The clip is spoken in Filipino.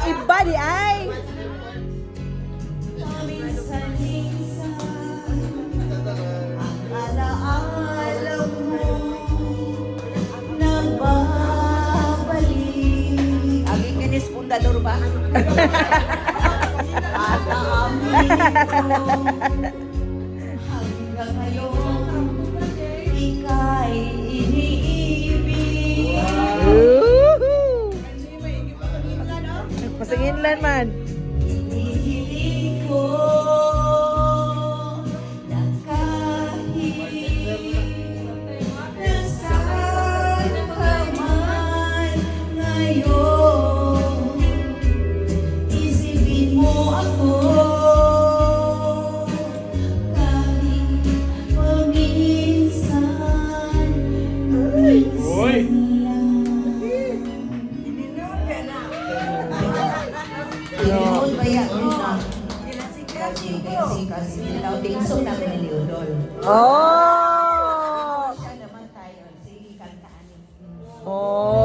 iba di ay. Alaala mo nagbabalik. Agi kinis pundador ba? At aamin ko hanggang ngayon ika'y iniibig. Pasinginlan man. Hinihiling ko na kahit nasaan ka man ngayon, isipin mo ako kahit paminsan, minsan lang. Leodol ba yan? Kasi tingso namin ni Leodol. Oh! Siya naman tayo. Sige, kantaan. Oh!